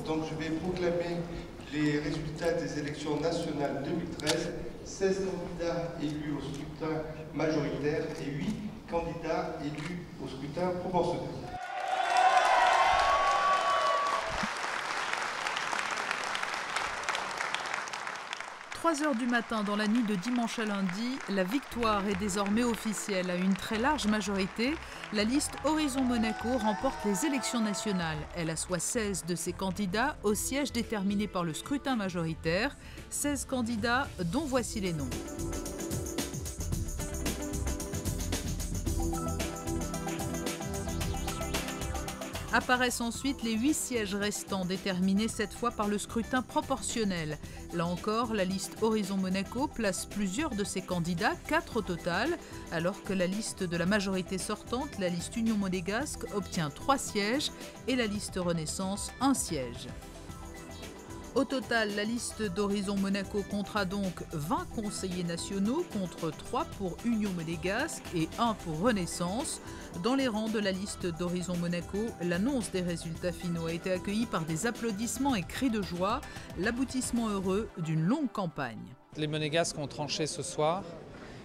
Donc je vais proclamer les résultats des élections nationales 2013. 16 candidats élus au scrutin majoritaire et 8 candidats élus au scrutin proportionnel. 3 heures du matin dans la nuit de dimanche à lundi, la victoire est désormais officielle. À une très large majorité, la liste Horizon Monaco remporte les élections nationales. Elle assoit 16 de ses candidats au siège déterminé par le scrutin majoritaire. 16 candidats dont voici les noms. Apparaissent ensuite les 8 sièges restants, déterminés cette fois par le scrutin proportionnel. Là encore, la liste Horizon Monaco place plusieurs de ses candidats, 4 au total, alors que la liste de la majorité sortante, la liste Union Monégasque, obtient 3 sièges et la liste Renaissance 1 siège. Au total, la liste d'Horizon Monaco comptera donc 20 conseillers nationaux contre 3 pour Union Monégasque et 1 pour Renaissance. Dans les rangs de la liste d'Horizon Monaco, l'annonce des résultats finaux a été accueillie par des applaudissements et cris de joie, l'aboutissement heureux d'une longue campagne. Les Monégasques ont tranché ce soir.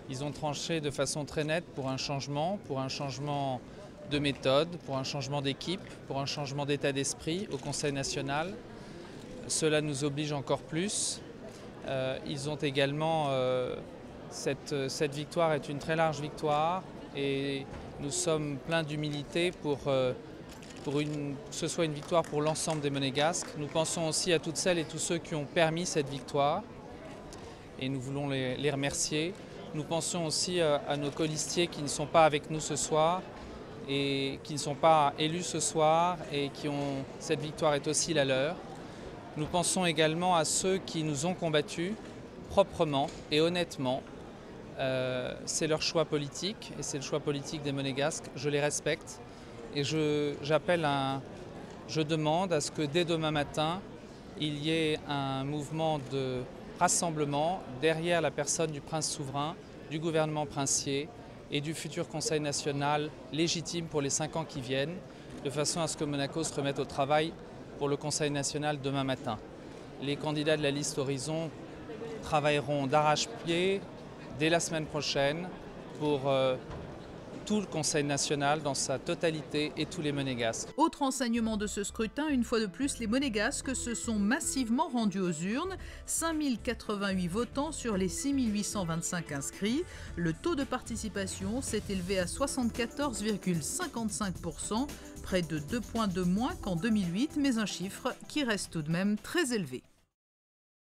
Ils ont tranché de façon très nette pour un changement de méthode, pour un changement d'équipe, pour un changement d'état d'esprit au Conseil national. Cela nous oblige encore plus. Ils ont également, cette victoire est une très large victoire et nous sommes pleins d'humilité pour que ce soit une victoire pour l'ensemble des Monégasques. Nous pensons aussi à toutes celles et tous ceux qui ont permis cette victoire et nous voulons les remercier. Nous pensons aussi à nos colistiers qui ne sont pas avec nous ce soir et qui ne sont pas élus ce soir et cette victoire est aussi la leur. Nous pensons également à ceux qui nous ont combattus proprement et honnêtement. C'est leur choix politique et c'est le choix politique des Monégasques. Je les respecte et je demande à ce que dès demain matin, il y ait un mouvement de rassemblement derrière la personne du prince souverain, du gouvernement princier et du futur Conseil national légitime pour les 5 ans qui viennent, de façon à ce que Monaco se remette au travail pour le Conseil national demain matin. Les candidats de la liste Horizon travailleront d'arrache-pied dès la semaine prochaine pour tout le Conseil national dans sa totalité et tous les Monégasques. Autre enseignement de ce scrutin, une fois de plus, les Monégasques se sont massivement rendus aux urnes. 5088 votants sur les 6825 inscrits. Le taux de participation s'est élevé à 74,55%, près de 2 points de moins qu'en 2008, mais un chiffre qui reste tout de même très élevé.